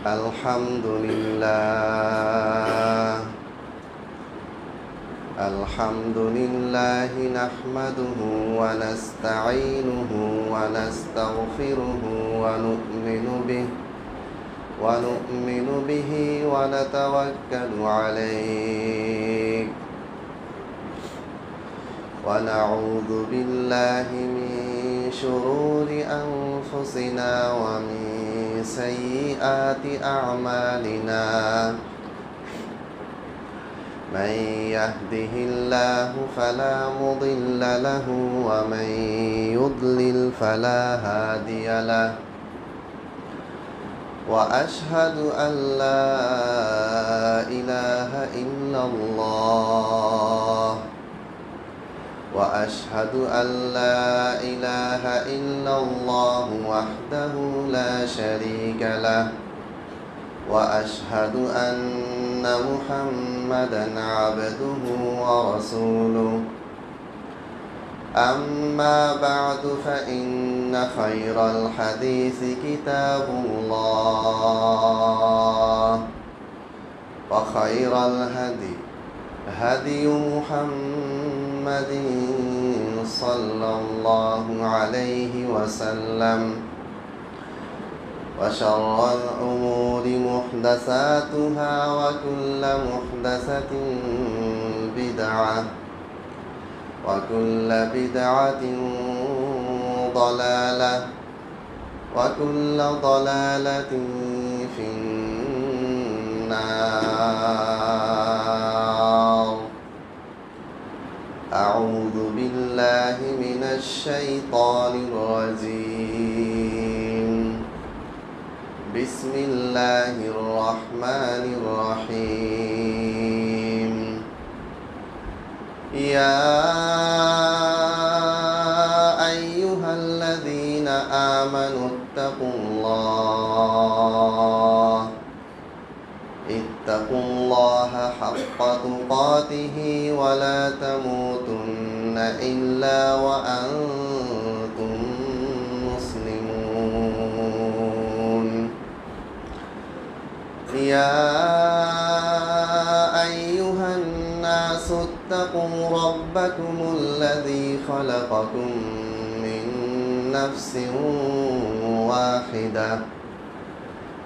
الحمد لله الحمد لله نحمده ونستعينه ونستغفره ونؤمن به ونتوكل عليه ونعوذ بالله من شرور أنفسنا ومن سيئات أعمالنا من يهده الله فلا مضل له ومن يضلل فلا هادي له وأشهد أن لا إله إلا الله وأشهد أن لا إله إلا الله وحده لا شريك له وأشهد أن محمدًا عبده ورسوله أما بعد فإن خير الحديث كتاب الله وخير الهدي هدي محمد صلى الله عليه وسلم وشر الأمور محدثاتها وكل محدثة بدعة وكل بدعة ضلالة وكل ضلالة في النار أعوذ بالله من الشيطان الرجيم بسم الله الرحمن الرحيم يا أيها الذين آمنوا اتقوا الله حق تقاته ولا تموتن إلا وأنتم مسلمون يا أيها الناس اتقوا ربكم الذي خلقكم من نفس واحدة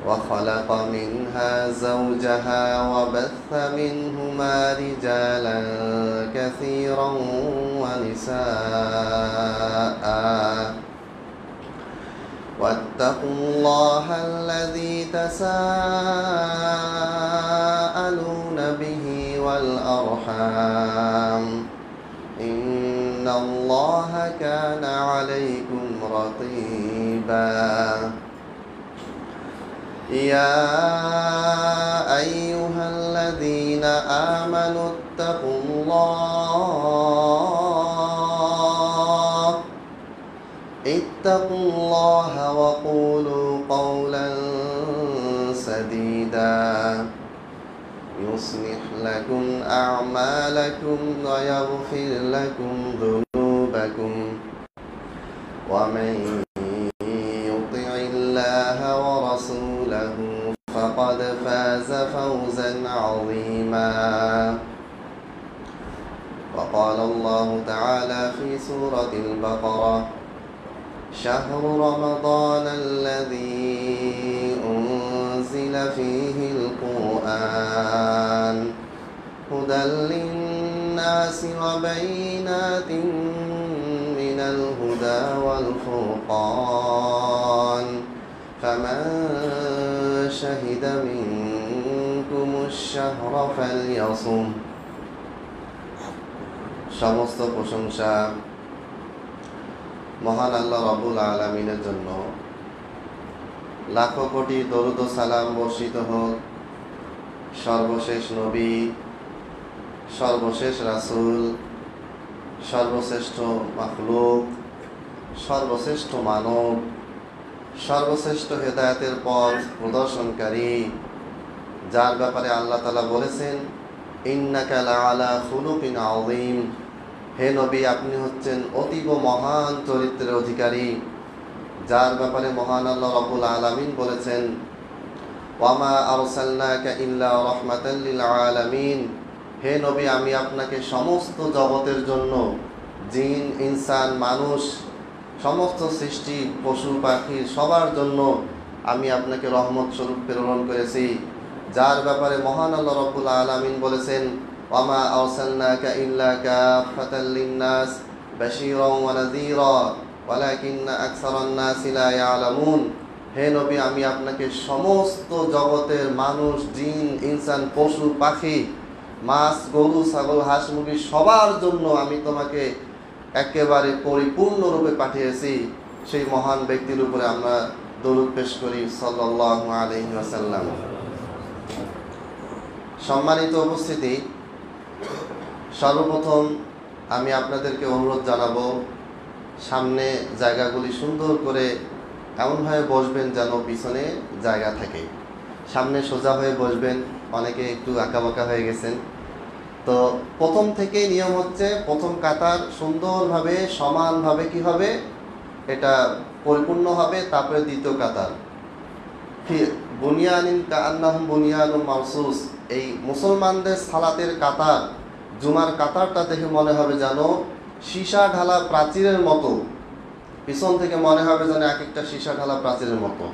وخلق منها زوجها وبث منهما رجالا كثيرا ونساء واتقوا الله الذي تساءلون به والأرحام إن الله كان عليكم رقيبا يا أيها الذين آمنوا اتقوا الله وقولوا قولا سديدا يصلح لكم أعمالكم ويغفر لكم ذنوبكم ومن يطع الله ورسوله فقد فاز فوزا عظيما وقال الله تعالى في سورة البقرة شهر رمضان الذي أنزل فيه القرآن هدى للناس وبينات من الهدى والفرقان فمن شهد منكم الشهر فليصم সমস্ত প্রশংসা মহান আল্লাহ রাব্বুল আলামিনের জন্য লাখো কোটি দরুদ ও সালাম বর্ষিত হোক সর্বশেষ নবী সর্বশেষ রাসূল সর্বশ্রেষ্ঠ মাখলুক সর্বশ্রেষ্ঠ মানব সর্বশ্রেষ্ঠ হেদায়েতের পথ প্রদর্শনকারী যার ব্যাপারে আল্লাহ তাআলা বলেছেন ইন্নাকা লাআলা খুলুকিন আযীম হে নবী আপনি হচ্ছেন অতীব মহান চরিত্রের অধিকারী, যার ব্যাপারে মহান আল্লাহ রাব্বুল আলামিন বলেছেন ওয়ামা আরসালনাকা ইল্লা রাহমাতাল লিল আলামিন, হে নবী আমি আপনাকে সমস্ত জগতের জন্য, জিন ইনসান মানুষ সমস্ত সৃষ্টি পশু পাখি সবার জন্য আমি আপনাকে রহমত স্বরূপ প্রেরণ করেছি। যার ব্যাপারে মহান আল্লাহ রাব্বুল আলামিন বলেছেন, ওয়ামা আরসালনাকা ইল্লা কাফাতাল লিন্নাস বাশীরান ওয়া নাযীরা ওয়ালাকিন্না আকসারান নাসি লা ইয়ালামুন, হে নবী আমি আপনাকে সমস্ত জগতের মানুষ জিন ইনসান পশু পাখি মাছ গরু ছাগল হাঁস মুরগি সবার জন্য আমি তোমাকে একেবারে পরিপূর্ণরূপে পাঠিয়েছি। সেই মহান ব্যক্তির উপরে আমরা দরুদ পেশ করি সাল্লাল্লাহু আলাইহি ওয়াসাল্লাম। সম্মানিত উপস্থিতি, সর্বপ্রথম আমি আপনাদেরকে অনুরোধ জানাবো, সামনে জায়গাগুলি সুন্দর করে এমনভাবে বসবেন যেন পিছনে জায়গা থাকে। সামনে সোজা হয়ে বসবেন, অনেকে একটু আঁকাবাঁকা হয়ে গেছেন। তো প্রথম থেকেই নিয়ম হচ্ছে প্রথম কাতার সুন্দরভাবে সমানভাবে কি হবে, এটা পরিপূর্ণ হবে। তারপরে দ্বিতীয় কাতার বুনিয়ানিন কাআন্নাহুম বুনিয়ানুম মারসুস, এই মুসলমানদের সালাতের কাতার জুমার কাতারটা দেখে মনে হবে যেন সীসা ঢালা প্রাচীরের মতো, পিছন থেকে মনে হবে যেন এক একটা সীসা ঢালা প্রাচীরের মতো।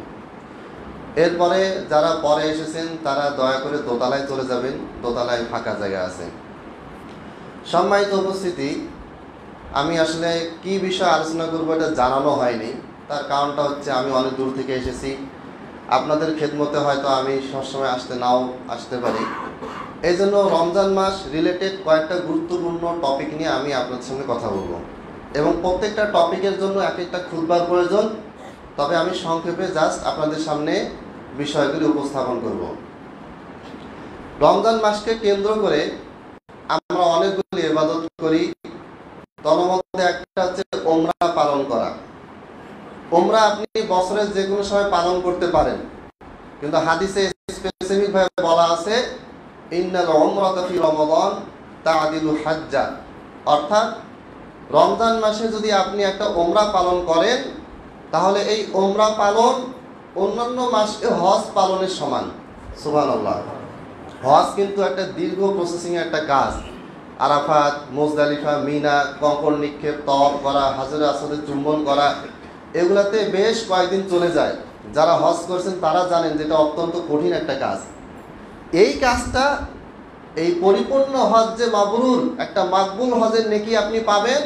এরপরে যারা পরে এসেছেন তারা দয়া করে দোতলায় চলে যাবেন, দোতলায় ফাঁকা জায়গা আছে। সম্মানিত উপস্থিতি, আমি আসলে কি বিষয়ে আলোচনা করবো এটা জানানো হয়নি। তার কারণটা হচ্ছে আমি অনেক দূর থেকে এসেছি, আপনাদের খেদমতে হয়তো আমি সবসময় নাও আসতে পারি। এই জন্য রমজান মাস রিলেটেড কয়েকটা গুরুত্বপূর্ণ টপিক নিয়ে আমি আপনাদের সঙ্গে কথা বলবো, এবং প্রত্যেকটা টপিকের জন্য এক একটা খুতবার প্রয়োজন। তবে আমি সংক্ষেপে জাস্ট আপনাদের সামনে বিষয়গুলি উপস্থাপন করব। রমজান মাসকে কেন্দ্র করে আমরা অনেকগুলি ইবাদত করি। তন্মধ্যে একটা হচ্ছে উমরা পালন করা। উমরা আপনি বছরের যে কোনো সময় পালন করতে পারেন, কিন্তু হাদিসে স্পেসিফিক ভাবে বলা আছে ইন্নাল উমরাতা ফি রমাদান তা'দিলু হাজ্জা, অর্থাৎ রমজান মাসে যদি আপনি একটা উমরা পালন করেন তাহলে এই উমরা পালন অন্যান্য মাসে হজ পালনের সমান। সুবহানাল্লাহ। হজ কিন্তু একটা দীর্ঘ প্রসেসিং একটা কাজ। আরাফাত, মুজদালিফা, মিনা, কঙ্কড় নিক্ষেপ, তওয়াফ করা, হাজরে আসওয়াদে চুম্বন করা, এগুলাতে বেশ কয়েকদিন চলে যায়। যারা হজ করছেন তারা জানেন যে এটা অত্যন্ত কঠিন একটা কাজ। এই কাজটা, এই পরিপূর্ণ হজ যে মাবরুর, একটা মাকবুল হজের নেকি আপনি পাবেন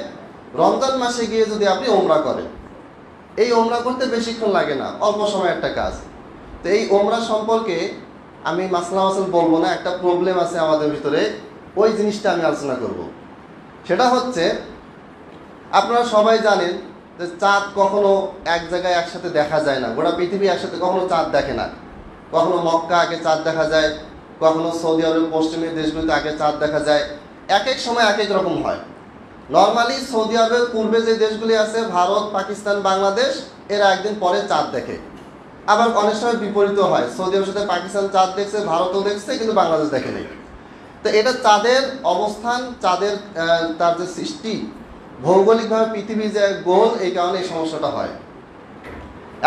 রমজান মাসে গিয়ে যদি আপনি ওমরা করেন। এই ওমরা করতে বেশিক্ষণ লাগে না, অল্প সময় একটা কাজ। তো এই ওমরা সম্পর্কে আমি মাসলা মাসাল বলবো না, একটা প্রবলেম আছে আমাদের ভিতরে, ওই জিনিসটা আমি আলোচনা করব। সেটা হচ্ছে, আপনারা সবাই জানেন যে চাঁদ কখনো এক জায়গায় একসাথে দেখা যায় না, গোটা পৃথিবী একসাথে কখনো চাঁদ দেখে না। কখনো মক্কা আগে চাঁদ দেখা যায়, কখনো সৌদি আরব পশ্চিমের দেশগুলিতে আগে চাঁদ দেখা যায়। এক এক সময় এক এক রকম হয়। নর্মালি সৌদি আরবের পূর্বে যে দেশগুলি আছে, ভারত, পাকিস্তান, বাংলাদেশ, এরা একদিন পরে চাঁদ দেখে। আবার অনেক সময় বিপরীত হয়, সৌদি আরবের সাথে পাকিস্তান চাঁদ দেখছে, ভারতও দেখছে, কিন্তু বাংলাদেশ দেখেনি। তো এটা চাঁদের অবস্থান, চাঁদের তার যে সৃষ্টি, ভৌগোলিকভাবে পৃথিবী যে গোল, এই কারণে এই সমস্যাটা হয়।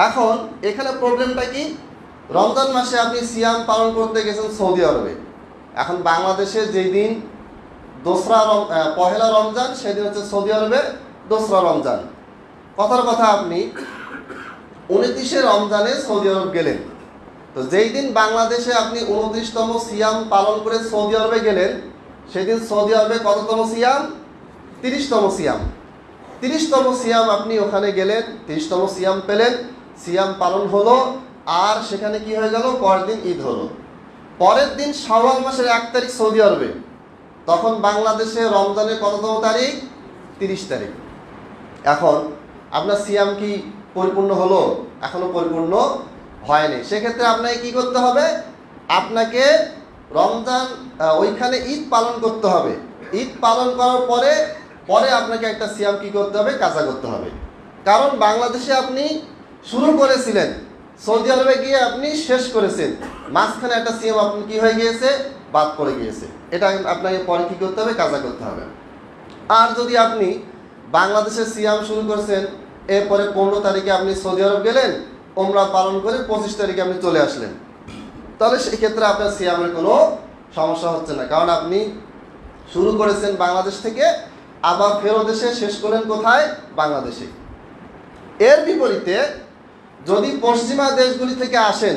এখন এখানে প্রবলেমটা কি, রমজান মাসে আপনি সিয়াম পালন করতে গেছেন সৌদি আরবে। এখন বাংলাদেশে যেই দিন পহেলা রমজান, সেদিন হচ্ছে সৌদি আরবে দোসরা রমজান। কথার কথা, আপনি 29শে রমজানে সৌদি আরব গেলেন। তো যেই দিন বাংলাদেশে আপনি 29তম সিয়াম পালন করে সৌদি আরবে গেলেন, সেদিন সৌদি আরবে কততম সিয়াম? 30তম সিয়াম। 30তম সিয়াম আপনি ওখানে গেলেন, 30তম সিয়াম পেলেন, সিয়াম পালন হলো। আর সেখানে কি হয়ে গেল, পরের দিন ঈদ হলো। পরের দিন শাওয়াল মাসের 1 তারিখ সৌদি আরবে, তখন বাংলাদেশে রমজানের কততম তারিখ? 30 তারিখ। এখন আপনার সিয়াম কি পরিপূর্ণ হলো? এখনো পরিপূর্ণ হয়নি। সেক্ষেত্রে আপনাকে কি করতে হবে? আপনাকে রমজান ওইখানে ঈদ পালন করতে হবে। ঈদ পালন করার পরে আপনাকে একটা সিয়াম কি করতে হবে? কাজা করতে হবে। কারণ বাংলাদেশে আপনি শুরু করেছিলেন, সৌদি আরবে গিয়ে আপনি শেষ করেছেন, মাঝখানে একটা সিয়াম আপনি কি হয়ে গিয়েছে? বাদ পড়ে গিয়েছে। এটা আপনাকে পরে কি করতে হবে? কাজা করতে হবে। আর যদি আপনি বাংলাদেশে সিয়াম শুরু করছেন, এরপরে 15 তারিখে আপনি সৌদি আরব গেলেন, ওমরা পালন করে 25 তারিখে আপনি চলে আসলেন, তাহলে সেই ক্ষেত্রে আপনার সিয়ামের কোনো সমস্যা হচ্ছে না, কারণ আপনি শুরু করেছেন বাংলাদেশ থেকে, আবার ফেরত এসে শেষ করলেন কোথায়? বাংলাদেশে। এর বিপরীতে যদি পশ্চিমা দেশগুলি থেকে আসেন,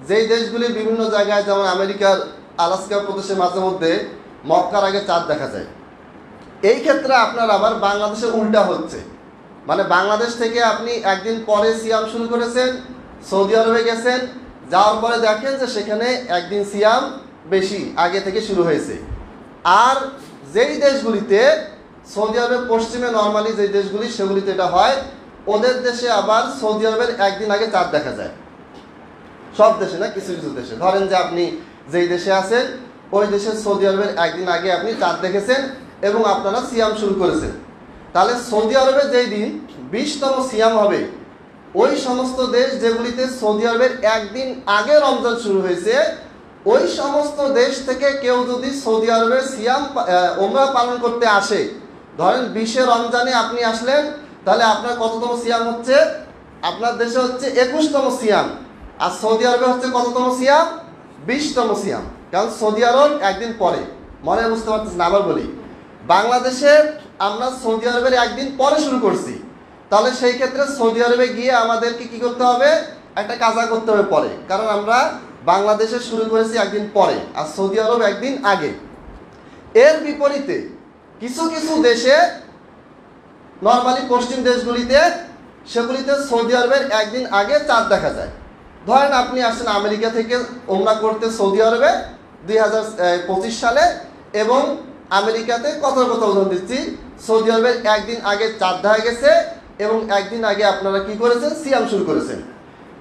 যেই দেশগুলি বিভিন্ন জায়গায়, যেমন আমেরিকার আলাস্কা প্রদেশে মাঝে মধ্যে মক্কার আগে চাঁদ দেখা যায়, এই ক্ষেত্রে আপনার আবার বাংলাদেশে উল্টা হচ্ছে। মানে বাংলাদেশ থেকে আপনি একদিন পরে সিয়াম শুরু করেছেন, সৌদি আরবে গেছেন, যাওয়ার পরে দেখেন যে সেখানে একদিন সিয়াম বেশি আগে থেকে শুরু হয়েছে। আর যেই দেশগুলিতে, সৌদি আরবের পশ্চিমে নর্মালি যেই দেশগুলি, সেগুলিতে এটা হয়, ওদের দেশে আবার সৌদি আরবের একদিন আগে চাঁদ দেখা যায়। সব দেশে না, কিছু কিছু দেশে। ধরেন যে আপনি যেই দেশে আছেন, ওই দেশের সৌদি আরবের একদিন আগে আপনি চাঁদ দেখেছেন এবং আপনারা সিয়াম শুরু করেছেন। তাহলে সৌদি আরবে যেই দিন 20তম সিয়াম হবে, ওই সমস্ত দেশ যেগুলিতে সৌদি আরবের একদিন আগে রমজান শুরু হয়েছে, ওই সমস্ত দেশ থেকে কেউ যদি সৌদি আরবের সিয়াম ওমরা পালন করতে আসে, ধরেন 20শে রমজানে আপনি আসলেন, তাহলে আপনার কততম সিয়াম হচ্ছে? আপনার দেশে হচ্ছে 21তম সিয়াম, আর সৌদি আরবে হচ্ছে কততম সিয়াম? 20তম সিয়াম। কারণ সৌদি আরব একদিন পরে। মনে বুঝতে পারতেছেন? আবার বলি, বাংলাদেশে আমরা সৌদি আরবের একদিন পরে শুরু করছি, তাহলে সেই ক্ষেত্রে সৌদি আরবে গিয়ে আমাদেরকে কি করতে হবে? একটা কাজা করতে হবে পরে, কারণ আমরা বাংলাদেশে শুরু করেছি একদিন পরে, আর সৌদি আরব একদিন আগে। এর বিপরীতে কিছু কিছু দেশে, নর্মালি পশ্চিম দেশগুলিতে, সেগুলিতে সৌদি আরবের একদিন আগে চাঁদ দেখা যায়। ধরেন আপনি আসছেন আমেরিকা থেকে ওমরা করতে সৌদি আরবে 2025 সালে, এবং আমেরিকাতে কথা উদাহরণ দিচ্ছি, সৌদি আরবের একদিন আগে চাঁদ দেখা গেছে এবং একদিন আগে আপনারা কি করেছেন? সিয়াম শুরু করেছেন।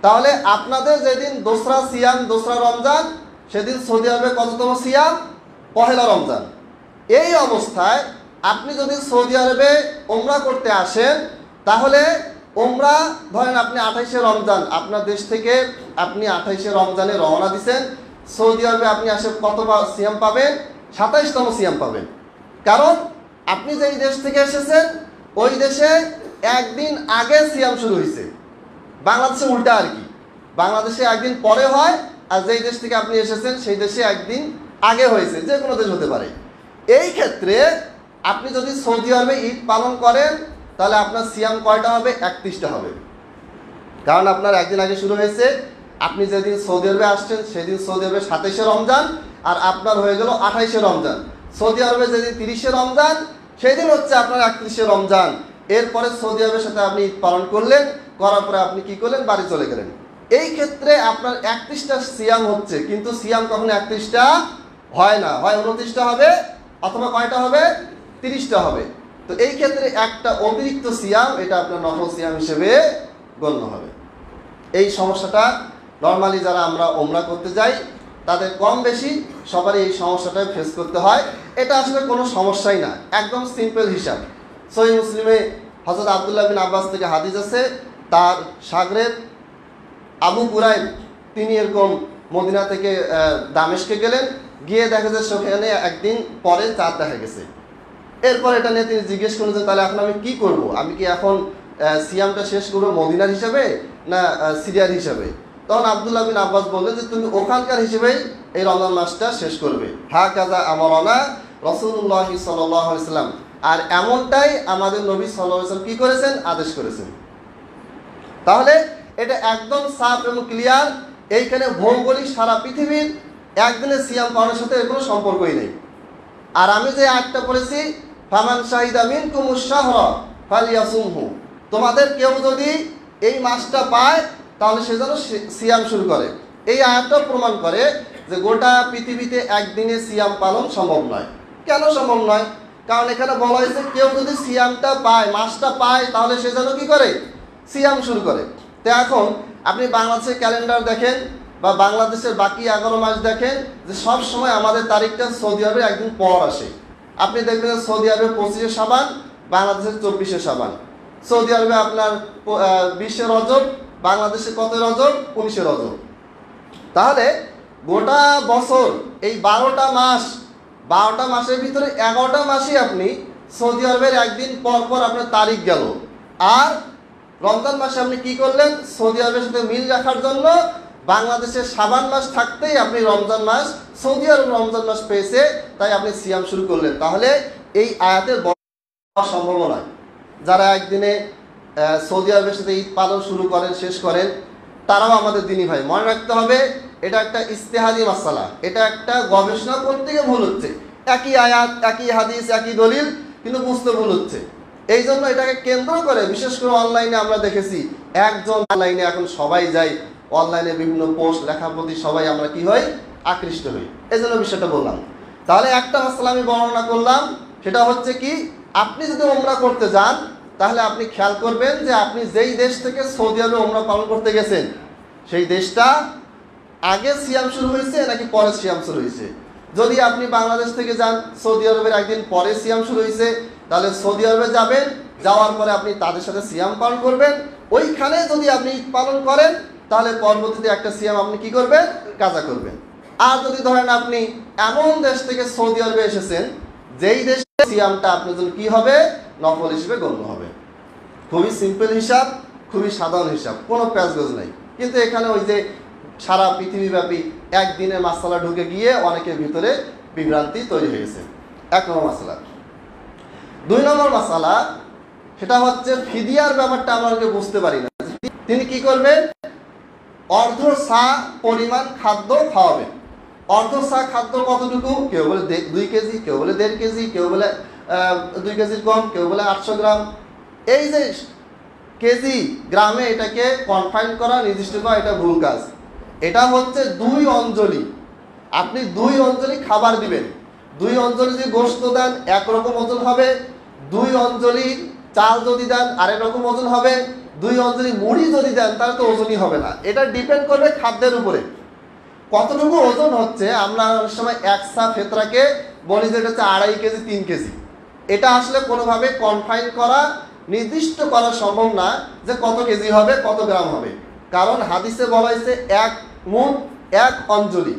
তাহলে আপনাদের যেদিন দোসরা সিয়াম, দোসরা রমজান, সেদিন সৌদি আরবে কততম সিয়াম? পহেলা রমজান। এই অবস্থায় আপনি যদি সৌদি আরবে ওমরা করতে আসেন, তাহলে ওমরা ধরেন আপনি 28শে রমজান, আপনার দেশ থেকে আপনি 28শে রমজানে রওনা দিচ্ছেন, সৌদি আরবে আপনি আসে কত সিয়াম পাবেন? 27তম সিয়াম পাবেন। কারণ আপনি যেই দেশ থেকে এসেছেন, ওই দেশে একদিন আগে সিয়াম শুরু হয়েছে। বাংলাদেশে উল্টা আর কি, বাংলাদেশে একদিন পরে হয়, আর যেই দেশ থেকে আপনি এসেছেন সেই দেশে একদিন আগে হয়েছে, যে কোনো দেশ হতে পারে। এই ক্ষেত্রে আপনি যদি সৌদি আরবে ঈদ পালন করেন, তাহলে আপনার সিয়াম কয়টা হবে? 31টা হবে। কারণ আপনার একদিন আগে শুরু হয়েছে, আপনি যেদিন সৌদি আরবে আসছেন সেদিন সৌদি আরবে 27শে রমজান, আর আপনার হয়ে গেল 28শে রমজান। সৌদি আরবে যেদিন 30শে রমজান, সেদিন হচ্ছে আপনার 31শে রমজান। এরপরে সৌদি আরবের সাথে আপনি ঈদ পালন করলেন, করার পরে আপনি কি করলেন? বাড়ি চলে গেলেন। এই ক্ষেত্রে আপনার 31টা সিয়াম হচ্ছে, কিন্তু সিয়াম কখনো 31টা হয় না, হয় 29টা হবে, অথবা কয়টা হবে? 30টা হবে। তো এই ক্ষেত্রে একটা অতিরিক্ত সিয়াম, এটা আপনার নফল সিয়াম হিসেবে গণ্য হবে। এই সমস্যাটা নর্মালি যারা আমরা ওমরা করতে যাই, তাদের কম বেশি সবারই এই সমস্যাটা ফেস করতে হয়। এটা আসলে কোনো সমস্যাই না, একদম সিম্পল হিসাব। সহিহ মুসলিমে হযরত আব্দুল্লাহ বিন আব্বাস থেকে হাদিস আছে, তার শাগরেদ আবু কুরাইব, তিনি এরকম মদিনা থেকে দামেস্কে গেলেন, গিয়ে দেখা যায় সেখানে একদিন পরে চাঁদ দেখা গেছে। এরপর এটা নিয়ে তিনি জিজ্ঞেস করলেন যে তাহলে এখন আমি কি করব? আমি কি এখন সিয়ামটা শেষ করবো মদিনার হিসাবে না সিরিয়ার হিসাবে? তখন আব্দুল্লাহ বিন আব্বাস বললেন যে তুমি ওখানকার হিসেবেই এই রমজান মাসটা শেষ করবে। হা কাজা আমারনা রাসূলুল্লাহ সাল্লাল্লাহু আলাইহি ওয়াসাল্লাম, আর এমনটাই আমাদের নবী সাল্লাল্লাহু আলাইহি ওয়াসাল্লাম কি করেছেন? আদেশ করেছেন। তাহলে এটা একদম সাফ এবং ক্লিয়ার। এইখানে ভৌগোলিক সারা পৃথিবীর একদিনের সিয়াম পালনের সাথে এর কোনো সম্পর্কই নেই। আর আমি যে আয়াতটা পড়েছি, ফামান শাহিদা মিনকুমুশ শাহরা ফালিয়াসুমহু, তোমাদের কেউ যদি এই মাসটা পায় তাহলে সে যেন সিয়াম শুরু করে। এই আয়াতটা প্রমাণ করে যে গোটা পৃথিবীতে একদিনে সিয়াম পালন সম্ভব নয়। কেন সম্ভব নয়? কারণ এখানে বলা হয়েছে কেউ যদি সিয়ামটা পায়, মাসটা পায়, তাহলে সে যেন কি করে? সিয়াম শুরু করে। তো এখন আপনি বাংলাদেশের ক্যালেন্ডার দেখেন বা বাংলাদেশের বাকি 11 মাস দেখেন, যে সব সময় আমাদের তারিখটা সৌদি আরবে একদিন পর আসে। আপনি দেখবেন সৌদি আরবে 25শে শাবান, বাংলাদেশের 24শে শাবান। সৌদি আরবে আপনার 20শে রজব, বাংলাদেশে কত রজব? 19শে রজব। তাহলে গোটা বছর এই 12টা মাস, 12টা মাসের ভিতরে 11টা মাসই আপনি সৌদি আরবের একদিন পর পর আপনার তারিখ গেল। আর রমজান মাসে আপনি কি করলেন? সৌদি আরবের সাথে মিল রাখার জন্য বাংলাদেশে শাবান মাস থাকতেই আপনি রমজান মাস, সৌদি আরব রমজান মাস পেয়েছে, তাই আপনি সিয়াম শুরু করলেন। তাহলে এই আয়াতের সম্ভব নয়। যারা একদিনে সৌদি আরবের সাথে ঈদ পালন শুরু করেন, শেষ করেন, তারাও আমাদের দিনী ভাই। মনে রাখতে হবে, এটা একটা ইস্তেহাদি মাসালা, এটা একটা গবেষণা করতে গিয়ে ভুল হচ্ছে। একই আয়াত, একই হাদিস, একই দলিল, কিন্তু বুঝতে ভুল হচ্ছে। এই জন্য এটাকে কেন্দ্র করে বিশেষ করে অনলাইনে আমরা দেখেছি, একজন অনলাইনে এখন সবাই যায়, অনলাইনে বিভিন্ন পোস্ট লেখার প্রতি সবাই আমরা কি হই, আকৃষ্ট হই। এই জন্য বিষয়টা বললাম। তাহলে একটা মাসালা আমি বর্ণনা করলাম, সেটা হচ্ছে কি, আপনি যদি ওমরা করতে যান, তাহলে আপনি খেয়াল করবেন যে আপনি যেই দেশ থেকে সৌদি আরবে ওমরা পালন করতে গেছেন, সেই দেশটা আগে সিয়াম শুরু হয়েছে নাকি পরে সিয়াম শুরু হয়েছে। যদি আপনি বাংলাদেশ থেকে যান, সৌদি আরবের একদিন পরে সিয়াম শুরু হয়েছে, তাহলে সৌদি আরবে যাবেন, যাওয়ার পরে আপনি তাদের সাথে সিয়াম পালন করবেন। ওইখানে যদি আপনি ঈদ পালন করেন, তাহলে পরবর্তীতে একটা সিয়াম আপনি কি করবেন, কাজা করবেন। আর যদি ধরেন আপনি এমন দেশ থেকে সৌদি আরবে এসেছেন, যেই দেশে সিয়ামটা আপনার জন্য কি হবে, নফল হিসেবে গণ্য হবে। খুবই সিম্পল হিসাব, খুবই সাধারণ হিসাব, কোনো প্যাচগোজ নাই। কিন্তু এখানে ওই যে সারা পৃথিবীব্যাপী একদিনের মাসালা ঢুকে গিয়ে অনেকের ভিতরে বিভ্রান্তি তৈরি হয়েছে। 1 নম্বর মাসালা। 2 নম্বর মাসালা, সেটা হচ্ছে ফিদিয়ার ব্যাপারটা আমরা বুঝতে পারি না। তিনি কি করবেন, অর্ধ সা পরিমাণ খাদ্য খাওয়াবেন। অর্ধ সা খাদ্য কতটুকু, কেউ বলে 2 কেজি, কেউ বলে 1.5 কেজি, কেউ বলে 2 কেজির কম, কেউ বলে 800 গ্রাম। এই যে কেজি গ্রামে এটাকে কনফাইন করা, নির্দিষ্ট করা, এটা ভুল কাজ। এটা হচ্ছে 2 অঞ্জলি। আপনি 2 অঞ্জলি খাবার দিবেন। 2 অঞ্জলি যদি গোশত দেন একরকম ওজন হবে, 2 অঞ্জলি চাল যদি দেন আরেক রকম ওজন হবে, 2 অঞ্জলি মুড়ি যদি দেন তাহলে তো ওজনই হবে না। এটা ডিপেন্ড করবে খাদ্যের উপরে কতটুকু ওজন হচ্ছে। আমরা অনেক সময় 1 সা ফেতরাকে বলি যে এটা হচ্ছে 2.5 কেজি 3 কেজি। এটা আসলে কোনোভাবে কনফাইন করা, নির্দিষ্ট করা সম্ভব না যে কত কেজি হবে, কত গ্রাম হবে। কারণ হাদিসে বলা হয়েছে 1 মুদ 1 অঞ্জলি,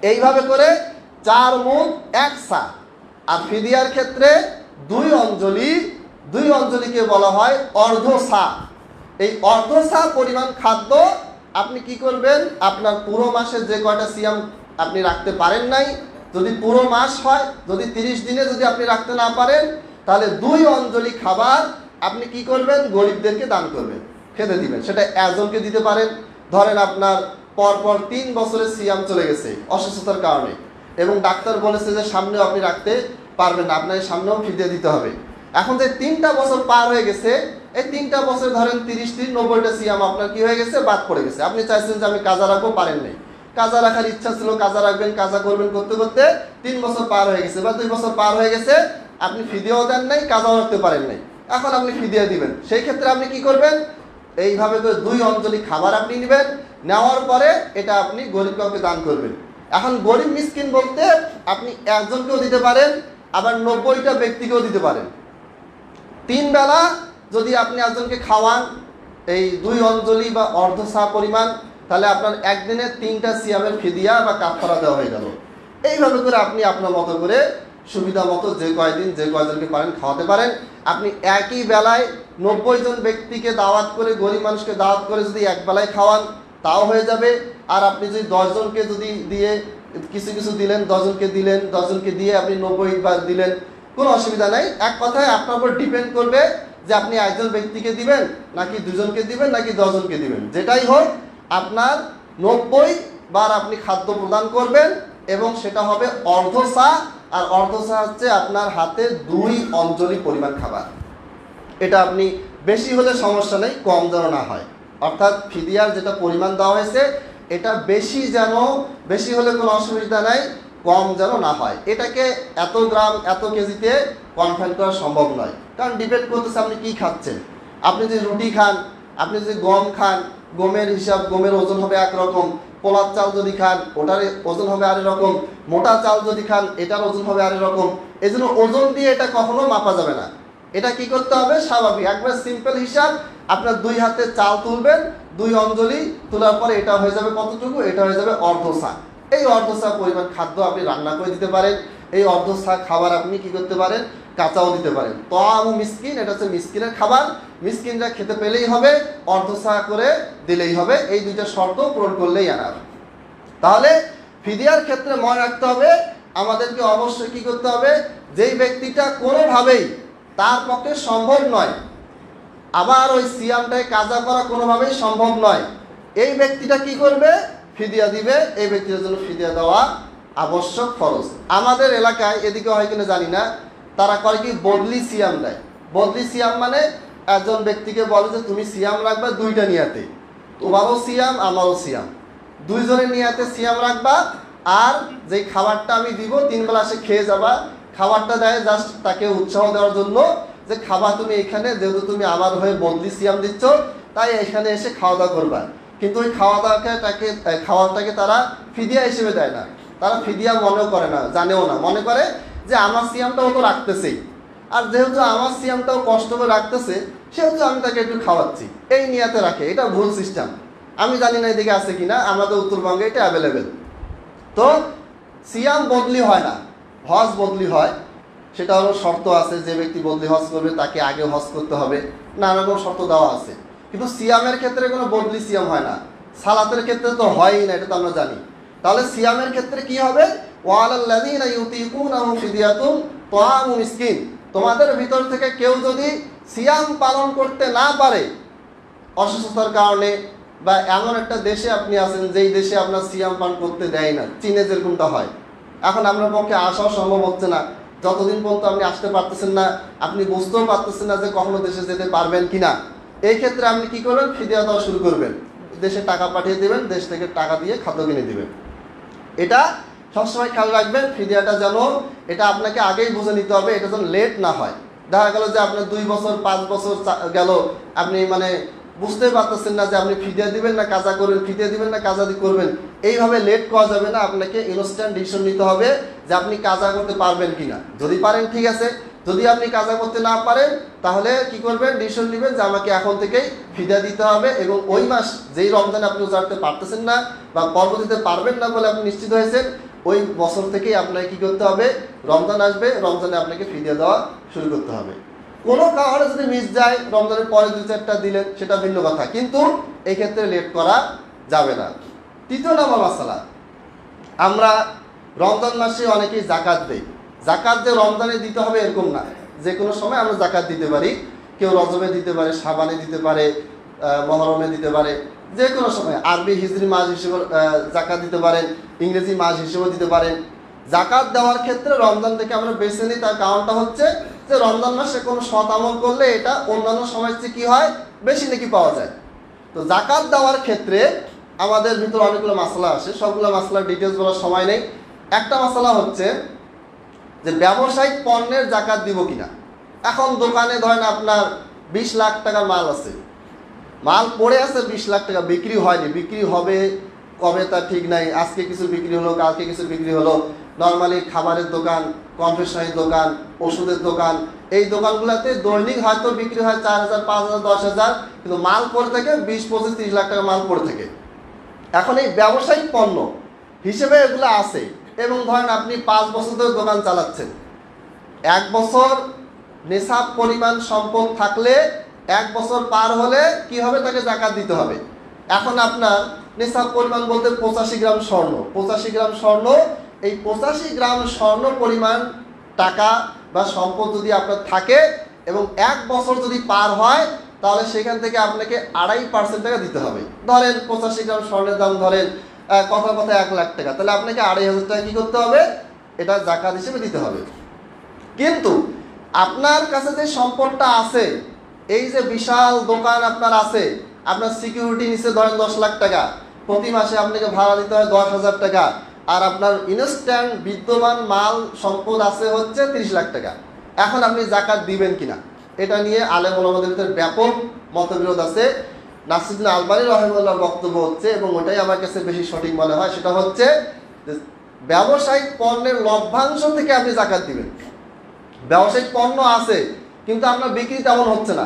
এইভাবে করে 4 মুদ 1 সা। আর ফিদিয়ার ক্ষেত্রে 2 অঞ্জলি, 2 অঞ্জলিকে বলা হয় অর্ধ সা। এই অর্ধ সা পরিমাণ খাদ্য আপনি কি করবেন, আপনার পুরো মাসে যে কয়টা সিয়াম আপনি রাখতে পারেন নাই, যদি পুরো মাস হয়, যদি 30 দিনে যদি আপনি রাখতে না পারেন, তাহলে 2 অঞ্জলি খাবার আপনি কি করবেন, গরিবদেরকে দান করবেন, খেতে দিবেন। সেটা একজনকে দিতে পারেন। ধরেন আপনার পরপর 3 বছরের সিয়াম চলে গেছে অসুস্থতার কারণে, এবং ডাক্তার বলেছে যে সামনেও আপনি রাখতে পারবেন না, আপনার সামনেও ফিদিয়া দিতে হবে। এখন যে 3টা বছর পার হয়ে গেছে, এই 3টা বছর ধরেন 30 দিন 90টা সিয়াম আপনার কি হয়ে গেছে, বাদ পড়ে গেছে। আপনি চাইছেন যে আমি কাজা রাখবো, পারেন নাই। কাজা রাখার ইচ্ছা ছিল, কাজা রাখবেন, কাজা করবেন, করতে করতে 3 বছর পার হয়ে গেছে বা 2 বছর পার হয়ে গেছে, আপনি ফিদিয়াও দেন নাই, কাজাও রাখতে পারেন নাই। এখন আপনি ফিদিয়া দিবেন। সেই ক্ষেত্রে আপনি কি করবেন, এইভাবে করে 2 অঞ্জলি খাবার আপনি নেবেন, নেওয়ার পরে এটা আপনি গরিব কাউকে দান করবেন। এখন গরিব মিসকিন বলতে আপনি একজনকেও দিতে পারেন, আবার 90টা ব্যক্তিকেও দিতে পারেন। 3 বেলা যদি আপনি একজনকে খাওয়ান এই 2 অঞ্জলি বা অর্ধ সা পরিমাণ, তাহলে আপনার একদিনে 3টা সিয়ামের ফিদিয়া বা কাফারা দেওয়া হয়ে গেল। এইভাবে করে আপনি আপনার মতো করে সুবিধা মতো যে কয়দিন যে কয়জনকে পারেন খাওয়াতে পারেন। আপনি একই বেলায় 90 জন ব্যক্তিকে দাওয়াত করে, গরিব মানুষকে দাওয়াত করে যদি এক বেলায় খাওয়ান, তাও হয়ে যাবে। আর আপনি যদি 10 জনকে যদি দিয়ে কিছু কিছু দিলেন, 10 জনকে দিলেন, 10 জনকে দিয়ে আপনি 90 বার দিলেন, কোনো অসুবিধা নাই। এক কথায় আপনার উপর ডিপেন্ড করবে যে আপনি একজন ব্যক্তিকে দিবেন নাকি 2 জনকে দিবেন নাকি 10 জনকে দিবেন। যেটাই হোক, আপনার 90 বার আপনি খাদ্য প্রদান করবেন, এবং সেটা হবে অর্ধ সা। আর অর্ধ সা হচ্ছে আপনার হাতে 2 অঞ্জলি পরিমাণ খাবার। এটা আপনি বেশি হলে সমস্যা নেই, কম যেন না হয়। অর্থাৎ ফিদিয়ার যেটা পরিমাণ দেওয়া হয়েছে, এটা বেশি হলে কোনো অসুবিধা নাই, কম যেন না হয়। এটাকে এত গ্রাম এত কেজিতে কনফাইন করা সম্ভব নয়, কারণ ডিপেন্ড করতেছে আপনি কি খাচ্ছেন। আপনি যদি রুটি খান, আপনি যদি গম খান, গমের হিসাব, গমের ওজন হবে একরকম। পোলার চাল যদি খান, ওটার ওজন হবে আরেক রকম। মোটা চাল যদি খান, এটার ওজন হবে আরেক রকম। এই জন্য ওজন দিয়ে এটা কখনো মাপা যাবে না। এটা কি করতে হবে, স্বাভাবিক একবার সিম্পল হিসাব। আপনার 2 হাতে চাল তুলবেন, 2 অঞ্জলি তোলার পরে এটা হয়ে যাবে কতটুকু, এটা হয়ে যাবে অর্ধ সা। এই অর্ধ সা পরিমাণ খাদ্য আপনি রান্না করে দিতে পারেন। এই খাবার আপনি কি করতে পারেন, কাঁচাও দিতে পারেন। তাআমু মিসকিন, এটা হচ্ছে মিসকিনের খাবার, মিসকিনরা খেতে পেলেই হবে, অর্ধসা করে দিলেই হবে, এই দুইটা শর্ত পূরণ করলেই আনার। তাহলে ফিদিয়ার ক্ষেত্রে মনে রাখতে হবে আমাদেরকে অবশ্যই কি করতে হবে, যেই ব্যক্তিটা কোনোভাবেই তার পক্ষে সম্ভব নয়, আবার ওই সিয়ামটায় কাজা করা কোনোভাবেই সম্ভব নয়, এই ব্যক্তিটা কি করবে, ফিদিয়া দিবে। এই ব্যক্তির জন্য ফিদিয়া দেওয়া আবশ্যক, ফরজ। আমাদের এলাকায় এদিকে হয় কিনা জানি না, তারা করে কি বদলি সিয়াম দেয়। বদলি সিয়াম মানে একজন ব্যক্তিকে বলে যে তুমি সিয়াম রাখবা দুইটা নিয়াতে, তোমারও সিয়াম আমারও সিয়াম, দুইজনের নিয়াতে সিয়াম রাখবা, আর যেই খাবারটা আমি দিব 3 বেলা সে খেয়ে যাবা। খাবারটা দেয় জাস্ট তাকে উৎসাহ দেওয়ার জন্য যে খাবা তুমি এখানে, যেহেতু তুমি আমার হয়ে বদলি সিয়াম দিচ্ছ তাই এখানে এসে খাওয়া দাওয়া করবা। কিন্তু ওই খাওয়াটাকে তারা ফিদিয়া হিসেবে দেয় না, তারা ফিদিয়া মনেও করে না, জানেও না, মনে করে যে আমার সিয়ামটাও তো রাখতেছেই, আর যেহেতু আমার সিয়ামটাও কষ্ট করে রাখতেছে সেহেতু আমি তাকে একটু খাওয়াচ্ছি, এই নিয়াতে রাখে। এটা ভুল সিস্টেম, আমি জানি না এদিকে আছে কিনা, আমাদের উত্তরবঙ্গে এটা অ্যাভেলেবেল। তো সিয়াম বদলি হয় না, হজ বদলি হয়। সেটা হলো শর্ত আছে, যে ব্যক্তি বদলি হজ করবে তাকে আগে হজ করতে হবে, নানা রকম শর্ত দেওয়া আছে। কিন্তু সিয়ামের ক্ষেত্রে কোনো বদলি সিয়াম হয় না, সালাতের ক্ষেত্রে তো হয়ই না, এটা তো আমরা জানি। তাহলে সিয়ামের ক্ষেত্রে কি হবে, ওয়ালাল্লাযীনা ইউতীকুনাহু ফিদিয়াতুন তাআমু মিসকিন, তোমাদের ভিতর থেকে কেউ যদি সিয়াম পালন করতে না পারে অসুস্থতার কারণে, বা এমন একটা দেশে আপনি আছেন যেই দেশে আপনার সিয়াম পান করতে দেয় না, চীনে যেরকমটা হয়, এখন আপনার পক্ষে আসাও সম্ভব হচ্ছে না, যতদিন পর্যন্ত আপনি আসতে পারতেছেন না, আপনি বুঝতেও পারতেছেন না যে কখনো দেশে যেতে পারবেন কিনা, এই ক্ষেত্রে আপনি কি করবেন, ফিদিয়া দেওয়া শুরু করবেন, দেশে টাকা পাঠিয়ে দেবেন, দেশ থেকে টাকা দিয়ে খাদ্য কিনে দিবেন। এটা সবসময় খেয়াল রাখবেন, ফিদিয়াটা যেন এটা আপনাকে আগেই বুঝে নিতে হবে, এটা যেন লেট না হয়। দেখা গেল যে আপনার 2 বছর 5 বছর গেল, আপনি মানে বুঝতেই পারতেছেন না যে আপনি ফিদিয়া দিবেন না কাজা করবেন, ফিদিয়া দিবেন না কাজা করবেন, এইভাবে লেট করা যাবে না। আপনাকে ইনস্ট্যান্ট ডিসিশন নিতে হবে যে আপনি কাজা করতে পারবেন কিনা। যদি পারেন ঠিক আছে, যদি আপনি কাজা করতে না পারেন তাহলে কি করবেন, ডিসিশন নেবেন যে আমাকে এখন থেকেই ফিদিয়া দিতে হবে, এবং ওই মাস যেই রমজানে আপনি উজাড়তে পারতেছেন না বা পর্ব দিতে পারবেন না বলে আপনি নিশ্চিত হয়েছেন, ওই বছর থেকেই আপনাকে কি করতে হবে, রমজান আসবে, রমজানে আপনাকে ফিদিয়া দেওয়া শুরু করতে হবে। কোনো কারণে যদি মিস যায়, রমজানের পরে 2-4টা দিলেন সেটা ভিন্ন কথা, কিন্তু এই ক্ষেত্রে লেট করা যাবে না। 3 নম্বর মাসালা, আমরা রমজান মাসে অনেকেই জাকাত দেই। জাকাত যে রমজানে দিতে হবে এরকম না, যে কোনো সময় আমরা জাকাত দিতে পারি। কেউ রজবে দিতে পারে, শাবানে দিতে পারে, মহরমে দিতে পারে, যে কোনো সময়। আরবি হিজরি মাস হিসেবে জাকাত দিতে পারেন, ইংরেজি মাস হিসেবে দিতে পারেন। জাকাত দেওয়ার ক্ষেত্রে রমজান থেকে আমরা বেছে নিই, তার কারণটা হচ্ছে যে রমজান মাসে কোনো সৎ আমল করলে এটা অন্যান্য সময়ের চেয়ে কী হয়, বেশি নাকি পাওয়া যায়। তো জাকাত দেওয়ার ক্ষেত্রে আমাদের ভিতরে অনেকগুলো মাসলা আসে, সবগুলো মাসলার ডিটেলস বলার সময় নেই। একটা মাসলা হচ্ছে যে ব্যবসায়িক পণ্যের জাকাত দিব কিনা। এখন দোকানে ধরেন আপনার 20 লাখ টাকার মাল আছে, মাল পড়ে আছে 20 লাখ টাকা, বিক্রি হয়নি, বিক্রি হবে কবে তা ঠিক নাই, আজকে কিছু বিক্রি হলো, কালকে কিছু বিক্রি হলো। নর্মালি খাবারের দোকান, কনফেকশনারি দোকান, ওষুধের দোকান, এই দোকানগুলোতে দৈনিক হয়তো বিক্রি হয় 4,000, 5,000, 10,000, কিন্তু মাল পড়ে থাকে 20, 25, 30 লাখ টাকা মাল পড়ে থাকে। এখন এই ব্যবসায়িক পণ্য হিসেবে এগুলো আছে, এবং ধরেন আপনি 5 বছর ধরে দোকান চালাচ্ছেন, 1 বছর নেশাব পরিমাণ সম্পদ থাকলে 1 বছর পার হলে কি হবে, তাকে জাকাত দিতে হবে। এখন আপনার নেশাব পরিমাণ বলতে 85 গ্রাম স্বর্ণ, 85 গ্রাম স্বর্ণ, এই 85 গ্রাম স্বর্ণ পরিমাণ টাকা বা সম্পদ যদি আপনার থাকে এবং 1 বছর যদি পার হয়, তাহলে সেখান থেকে আপনাকে 2.5% টাকা দিতে হবে। ধরেন 85 গ্রাম স্বর্ণের দাম ধরেন কথা 1 লাখ টাকা, তাহলে আপনাকে 2,500 টাকা কী করতে হবে, এটা জাকাত হিসেবে দিতে হবে। কিন্তু আপনার কাছে যে সম্পদটা আছে, এই যে বিশাল দোকান আপনার আছে, আপনার সিকিউরিটি নিচে ধরেন 10 লাখ টাকা, প্রতি মাসে আপনাকে ভাড়া দিতে হয় 10,000 টাকা, আর আপনার ইনস্ট্যান্ট বিদ্যমান মাল সম্পদ আছে হচ্ছে 30 লাখ টাকা। এখন আপনি জাকাত দিবেন কিনা, এটা নিয়ে আলেম ওলামাদের ভিতরে ব্যাপক মতবিরোধ আছে। নাসিরুদ্দিন আলবানী রাহিমাহুল্লাহর বক্তব্য হচ্ছে, এবং ওটাই আমার কাছে বেশি সঠিক মনে হয়, সেটা হচ্ছে যে ব্যবসায়িক পণ্যের লভ্যাংশ থেকে আপনি জাকাত দিবেন। ব্যবসায়িক পণ্য আছে কিন্তু আপনার বিক্রি তেমন হচ্ছে না,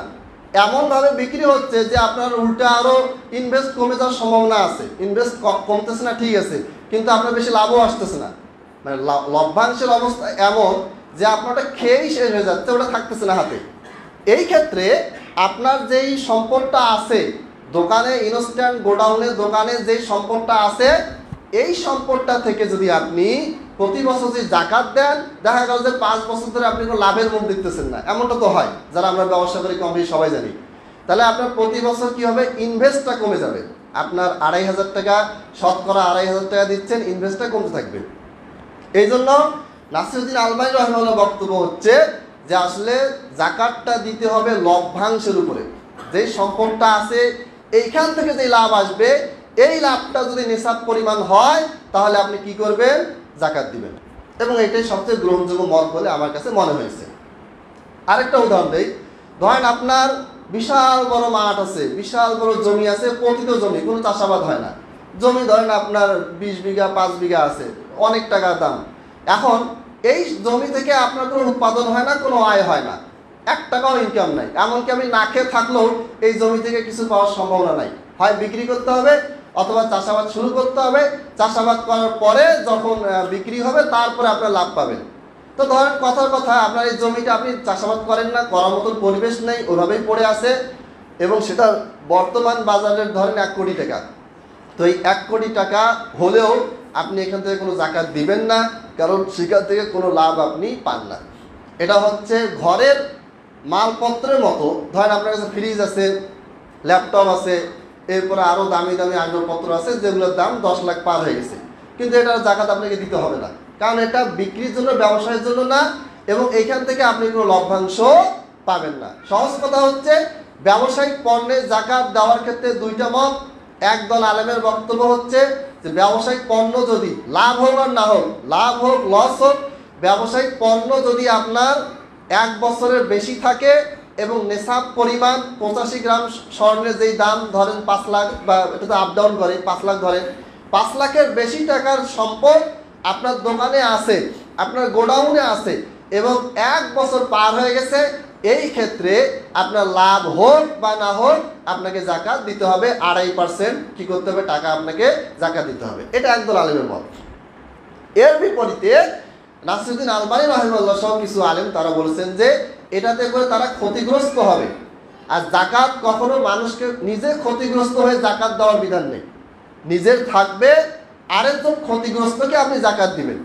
এমনভাবে বিক্রি হচ্ছে যে আপনার উল্টা আরও ইনভেস্ট কমে যাওয়ার সম্ভাবনা আছে। ইনভেস্ট কমতেছে না ঠিক আছে, কিন্তু আপনার বেশি লাভও আসতেছে না। মানে লভ্যাংশের অবস্থা এমন যে আপনার ওটা খেয়েই শেষ হয়ে যাচ্ছে, ওটা থাকতেছে না হাতে। এই ক্ষেত্রে আপনার যেই সম্পদটা আছে দোকানে, ইনস্ট্যান্ট গোডাউনের দোকানে যেই সম্পদটা আছে, এই সম্পদটা থেকে যদি আপনি প্রতি বছর যদি জাকাত দেন, দেখা গেল যে 5 বছর ধরে আপনি কোনো লাভের মুখ দেখতেছেন না, এমনটা তো হয় যারা আমরা ব্যবসা করি কম বেশি সবাই জানি। তাহলে আপনার প্রতি বছর কি হবে, ইনভেস্টটা কমে যাবে। আপনার 2500 টাকা, শতকরা 2500 টাকা দিচ্ছেন, ইনভেস্টটা কমতে থাকবে। এই জন্য নাসিরউদ্দিন আলবানী রাহিমাহুল্লাহ বক্তব্য হচ্ছে যে আসলে জাকাতটা দিতে হবে লভ্যাংশের উপরে। যেই সম্পদটা আছে এইখান থেকে যে লাভ আসবে, এই লাভটা যদি নিসাব পরিমাণ হয় তাহলে আপনি কি করবেন, জাকাত দিবেন। এবং এটাই সবচেয়ে গ্রহণযোগ্য মত বলে আমার কাছে মনে হয়েছে। আরেকটা উদাহরণ দেই, ধরেন আপনার বিশাল বড় মাঠ আছে, বিশাল বড় জমি আছে, পতিত জমি, কোনো চাষাবাদ হয় না জমি, ধরেন আপনার 20 বিঘা 5 বিঘা আছে, অনেক টাকার দাম। এখন এই জমি থেকে আপনার কোনো উৎপাদন হয় না, কোনো আয় হয় না, 1 টাকাও ইনকাম নাই। এমনকি আমি না খেয়ে থাকলেও এই জমি থেকে কিছু পাওয়ার সম্ভাবনা নাই। হয় বিক্রি করতে হবে অথবা চাষাবাদ শুরু করতে হবে, চাষাবাদ করার পরে যখন বিক্রি হবে তারপরে আপনার লাভ পাবেন। তো ধরেন কথার কথা, আপনার এই জমিটা আপনি চাষাবাদ করেন না, করার মতন পরিবেশ নেই, ওইভাবেই পড়ে আছে, এবং সেটা বর্তমান বাজারের ধরেন 1 কোটি টাকা। তো এই 1 কোটি টাকা হলেও আপনি এখান থেকে কোনো জাকাত দিবেন না, কারণ সেখান থেকে কোনো লাভ আপনি পান না। এটা হচ্ছে ঘরের মালপত্রের মতো। ধরেন আপনার কাছে ফ্রিজ আছে, ল্যাপটপ আছে, এরপরে আরও দামি দামি আসবাবপত্র আছে যেগুলোর দাম 10 লাখ পার হয়ে গেছে, কিন্তু এটার জাকাত আপনাকে দিতে হবে না, কারণ এটা বিক্রির জন্য, ব্যবসায়ের জন্য না, এবং এইখান থেকে আপনি কোনো লভ্যাংশ পাবেন না। সহজ কথা হচ্ছে, ব্যবসায়িক পণ্যে জাকাত দেওয়ার ক্ষেত্রে 2টা মত। একদল আলেমের বক্তব্য হচ্ছে যে ব্যবসায়িক পণ্য যদি লাভ হোক আর না হোক, লাভ হোক লস হোক, ব্যবসায়িক পণ্য যদি আপনার 1 বছরের বেশি থাকে এবং নেশাব পরিমাণ 85 গ্রাম স্বর্ণের যেই দাম ধরেন 5 লাখ, বা এটা তো আপ ডাউন করে, 5 লাখ ধরেন, 5 লাখের বেশি টাকার সম্পদ আপনার দোকানে আছে, আপনার গোডাউনে আছে, এবং 1 বছর পার হয়ে গেছে, এই ক্ষেত্রে আপনার লাভ হোক বা না হোক আপনাকে জাকাত দিতে হবে। 2.5% কি করতে হবে, টাকা আপনাকে জাকাত দিতে হবে। এটা একদল আলেমের মত। এর বিপরীতে নাসিরউদ্দিন আলবানী রাহিমাহুল্লাহ সহ কিছু আলেম তারা বলেছেন যে এটাতে করে তারা ক্ষতিগ্রস্ত হবে। আর জাকাত কখনো মানুষকে নিজে ক্ষতিগ্রস্ত হয়ে জাকাত দেওয়ার বিধান নেই, নিজের থাকবে, আরেকজন ক্ষতিগ্রস্তকে আপনি জাকাত দিবেন।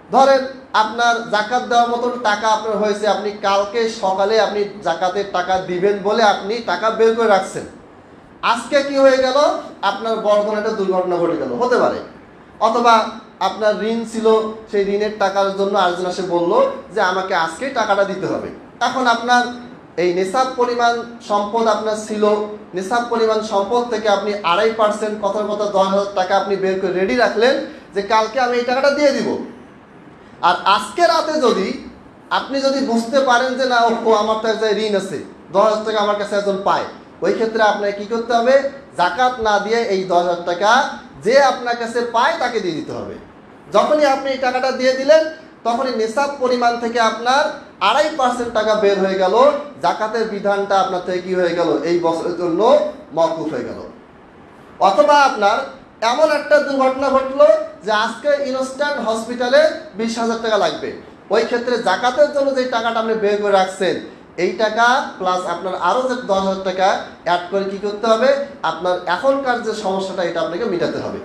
ধরেন আপনার জাকাত দেওয়ার মতন টাকা আপনার হয়েছে, আপনি কালকে সকালে আপনি জাকাতের টাকা দিবেন বলে আপনি টাকা বের করে রাখছেন, আজকে কি হয়ে গেল, আপনার বড় ধরনের একটা দুর্ঘটনা ঘটে গেল, হতে পারে। অথবা আপনার ঋণ ছিল, সেই ঋণের টাকার জন্য আরেকজন এসে বললো যে আমাকে আজকেই টাকাটা দিতে হবে। এখন আপনার এই নেশাব পরিমাণ সম্পদ আপনার ছিল, নেশাব পরিমাণ সম্পদ থেকে আপনি 2.5%, কথার কথা 10,000 টাকা আপনি বের করে রেডি রাখলেন যে কালকে আমি এই টাকাটা দিয়ে দিব। আর আজকে রাতে যদি আপনি যদি বুঝতে পারেন যে না, ও আমার তো এক জায়গায় ঋণ আছে, 10,000 টাকা আমার কাছে একজন পায়, ওই ক্ষেত্রে আপনাকে কি করতে হবে, জাকাত না দিয়ে এই 10,000 টাকা যে আপনার কাছে পায় তাকে দিয়ে দিতে হবে। যখনই আপনি এই টাকাটা দিয়ে দিলেন, তখনই নেশাব পরিমাণ থেকে আপনার 2.5% টাকা বের হয়ে গেল, জাকাতের বিধানটা আপনার থেকে কি হয়ে গেল, এই বছরের জন্য মওকুফ হয়ে গেল। অথবা আপনার এমন একটা দুর্ঘটনা ঘটলো যে আজকে ইনস্ট্যান্ট হসপিটালে 20,000 টাকা লাগবে, ওই ক্ষেত্রে জাকাতের জন্য যে টাকাটা আপনি বের করে রাখছেন, এই টাকা প্লাস আপনার আরও যে 10,000 টাকা অ্যাড করে কি করতে হবে, আপনার এখনকার যে সমস্যাটা এটা আপনাকে মেটাতে হবে।